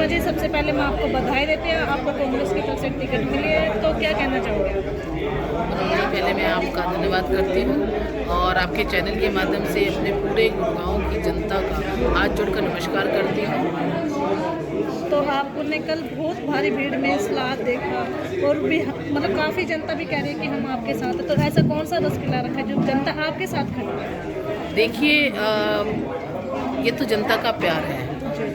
जी, सबसे पहले मैं आपको बधाई देती हूँ, आपको कांग्रेस की तरफ से टिकट मिली है, तो क्या कहना चाहोगे? पहले मैं आपका धन्यवाद करती हूँ और आपके चैनल के माध्यम से अपने पूरे गुड़गांव की जनता का हाथ जोड़कर नमस्कार करती हूँ। तो आपने कल बहुत भारी भीड़ में सलाद देखा और भी मतलब काफ़ी जनता भी कह रही है कि हम आपके साथ हैं, तो ऐसा कौन सा रस खिला रखा है जो जनता आपके साथ खड़ी है? देखिए, ये तो जनता का प्यार है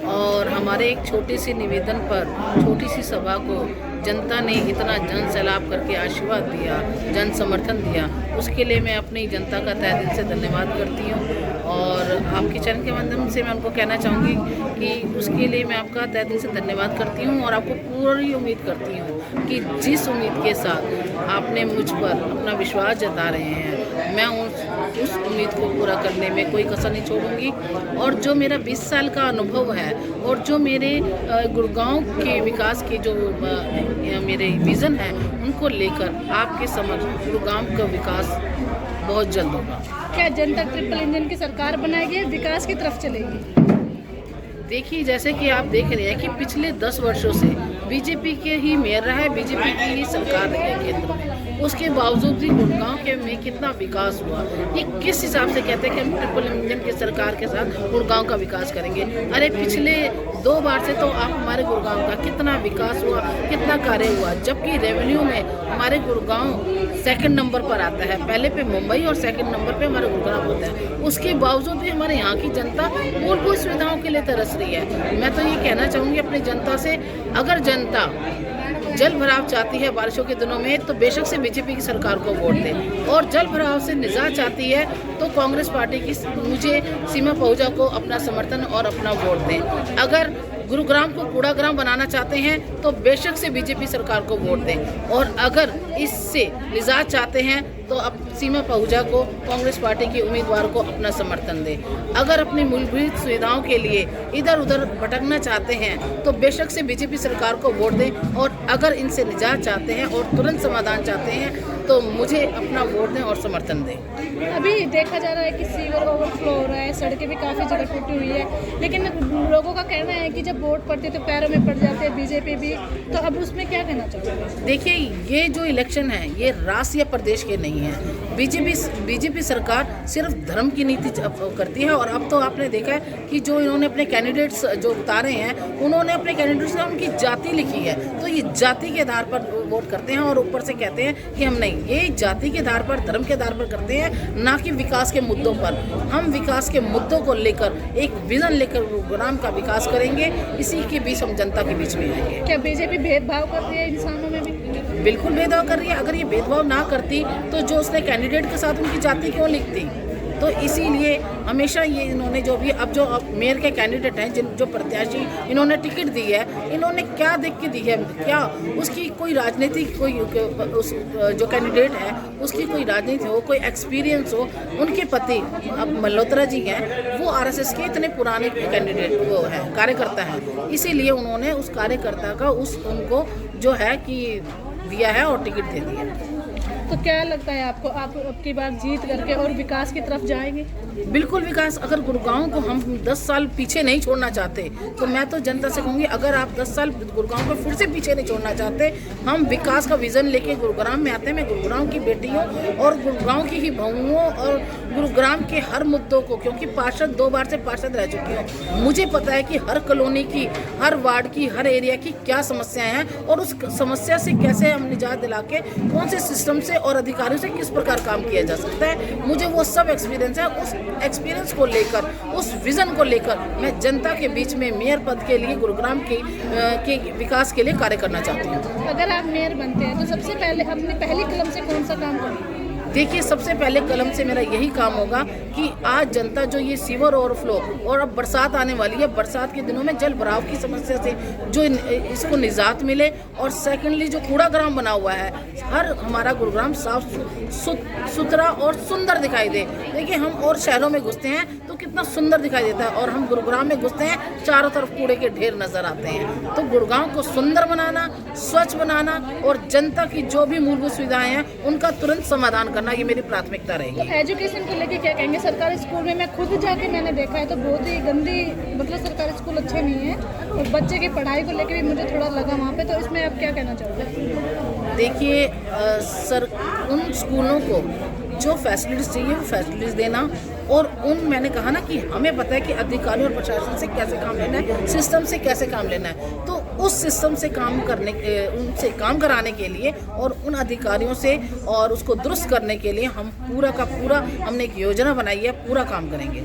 और हमारे एक छोटे से निवेदन पर छोटी सी सभा को जनता ने इतना जन सैलाब करके आशीर्वाद दिया, जन समर्थन दिया, उसके लिए मैं अपनी जनता का तहे दिल से धन्यवाद करती हूँ। और आपके चैनल के माध्यम से मैं उनको कहना चाहूँगी कि उसके लिए मैं आपका तहे दिल से धन्यवाद करती हूँ और आपको पूरी उम्मीद करती हूँ कि जिस उम्मीद के साथ आपने मुझ पर अपना विश्वास जता रहे हैं, मैं उस उम्मीद को पूरा करने में कोई कसर नहीं छोड़ूंगी। और जो मेरा 20 साल का अनुभव है और जो मेरे गुड़गांव के विकास के जो मेरे विज़न है, उनको लेकर आपके समक्ष गुड़गांव का विकास बहुत जल्द होगा। क्या जनता ट्रिपल इंजन की सरकार बनाएगी, विकास की तरफ चलेगी? देखिए, जैसे कि आप देख रहे हैं कि पिछले 10 वर्षों से बीजेपी के ही मेयर रहा है, बीजेपी की ही सरकार रही है केंद्र में, उसके बावजूद भी गुड़गांव के में कितना विकास हुआ। ये किस हिसाब से कहते हैं कि हम ट्रिपल इंजन की सरकार के साथ गुड़गांव का विकास करेंगे? अरे पिछले 2 बार से तो आप हमारे गुड़गांव का कितना विकास हुआ, कितना कार्य हुआ, जबकि रेवेन्यू में हमारे गुड़गांव सेकंड नंबर पर आता है। पहले पे मुंबई और सेकंड नंबर पे हमारा गुड़गांव होता है। उसके बावजूद भी हमारे यहाँ की जनता मूलभूत सुविधाओं के लिए तरस रही है। मैं तो ये कहना चाहूँगी अपनी जनता से, अगर जनता जल भराव चाहती है बारिशों के दिनों में, तो बेशक से बीजेपी की सरकार को वोट दें, और जल भराव से निजात चाहती है तो कांग्रेस पार्टी की मुझे सीमा पहुजा को अपना समर्थन और अपना वोट दें। अगर गुरुग्राम को कूड़ाग्राम बनाना चाहते हैं तो बेशक से बीजेपी सरकार को वोट दें, और अगर इससे निजात चाहते हैं तो अब सीमा पहुजा को कांग्रेस पार्टी की उम्मीदवार को अपना समर्थन दें। अगर अपनी मूलभूत सुविधाओं के लिए इधर उधर भटकना चाहते हैं तो बेशक से बीजेपी सरकार को वोट दें, और अगर इनसे निजात चाहते हैं और तुरंत समाधान चाहते हैं तो मुझे अपना वोट दें और समर्थन दें। अभी देखा जा रहा है कि सीवर ओवरफ्लो हो रहा है, सड़कें भी काफ़ी जगह टूटी हुई है, लेकिन लोगों का कहना है कि जब वोट पड़ती है तो पैरों में पड़ जाते हैं बीजेपी भी, तो अब उसमें क्या कहना चाहोगे? देखिए, ये जो इलेक्शन है ये राष्ट्र या प्रदेश के नहीं है। बीजेपी सरकार सिर्फ धर्म की नीति करती है, और अब तो आपने देखा है कि जो इन्होंने अपने कैंडिडेट्स जो उतारे हैं, उन्होंने अपने कैंडिडेट्स में उनकी जाति लिखी है, तो ये जाति के आधार पर वोट करते हैं और ऊपर से कहते हैं कि हम नहीं, ये जाति के आधार पर, धर्म के आधार पर करते हैं, ना कि विकास के मुद्दों पर। हम विकास के मुद्दों को लेकर एक विजन लेकर गुड़गांव का विकास करेंगे, इसी के बीच हम जनता के बीच में आएंगे। क्या बीजेपी भेदभाव कर रही है इंसानों में भी? बिल्कुल भेदभाव कर रही है। अगर ये भेदभाव ना करती तो जो उसने कैंडिडेट के साथ उनकी जाति क्यों लिखती? तो इसीलिए हमेशा ये इन्होंने जो भी अब जो मेयर के कैंडिडेट हैं, जिन जो प्रत्याशी इन्होंने टिकट दी है, इन्होंने क्या देख के दी है? क्या उसकी कोई राजनीति, कोई उस जो कैंडिडेट है उसकी कोई राजनीति हो, कोई एक्सपीरियंस हो? उनके पति अब मल्होत्रा जी हैं, वो आरएसएस के इतने पुराने कैंडिडेट वो है, कार्यकर्ता हैं, इसीलिए उन्होंने उस कार्यकर्ता का उनको जो है कि दिया है और टिकट दे दिया। तो क्या लगता है आपको, आप अब की बार जीत करके और विकास की तरफ जाएंगे? बिल्कुल विकास। अगर गुड़गांव को हम 10 साल पीछे नहीं छोड़ना चाहते तो मैं तो जनता से कहूँगी, अगर आप 10 साल गुड़गांव को फिर से पीछे नहीं छोड़ना चाहते, हम विकास का विजन लेके गुरुग्राम में आते हैं। मैं गुरुग्राम की बेटियों और गुरुग्राम की ही बहुओं और गुरुग्राम के हर मुद्दों को, क्योंकि पार्षद 2 बार से पार्षद रह चुकी हूँ, मुझे पता है कि हर कॉलोनी की, हर वार्ड की, हर एरिया की क्या समस्याएं हैं और उस समस्या से कैसे हम निजात दिला के कौन से सिस्टम से और अधिकारियों से किस प्रकार काम किया जा सकता है। मुझे वो सब एक्सपीरियंस है। उस एक्सपीरियंस को लेकर, उस विजन को लेकर मैं जनता के बीच में मेयर पद के लिए गुरुग्राम के विकास के लिए कार्य करना चाहती हूँ। अगर आप मेयर बनते हैं तो सबसे पहले अपनी पहली कलम से कौन सा काम करेंगे? देखिए, सबसे पहले कलम से मेरा यही काम होगा कि आज जनता जो ये सीवर ओवरफ्लो और अब बरसात आने वाली है, बरसात के दिनों में जल भराव की समस्या से जो इसको निजात मिले, और सेकेंडली जो कूड़ाग्राम बना हुआ है, हर हमारा गुरुग्राम साफ सुथरा और सुंदर दिखाई दे। देखिए, हम और शहरों में घुसते हैं तो कितना सुंदर दिखाई देता है, और हम गुरुग्राम में घुसते हैं चारों तरफ कूड़े के ढेर नजर आते हैं। तो गुरुग्राम को सुंदर बनाना, स्वच्छ बनाना और जनता की जो भी मूलभूत सुविधाएं हैं उनका तुरंत समाधान करना करना ये मेरी प्राथमिकता तो रहेगी। एजुकेशन को लेके क्या कहेंगे? सरकारी स्कूल में मैं खुद जाके मैंने देखा है तो बहुत ही गंदी, मतलब सरकारी स्कूल अच्छे नहीं है और बच्चे की पढ़ाई को लेके भी मुझे थोड़ा लगा वहाँ पे, तो इसमें आप क्या कहना चाहोगे? देखिए सर, उन स्कूलों को जो फैसिलिटीज़ चाहिए वो फैसिलिटीज़ देना, और मैंने कहा ना कि हमें पता है कि अधिकारियों और प्रशासन से कैसे काम लेना है, सिस्टम से कैसे काम लेना है, तो उस सिस्टम से उनसे काम कराने के लिए और उन अधिकारियों से और उसको दुरुस्त करने के लिए हम पूरा का पूरा हमने एक योजना बनाई है, पूरा काम करेंगे।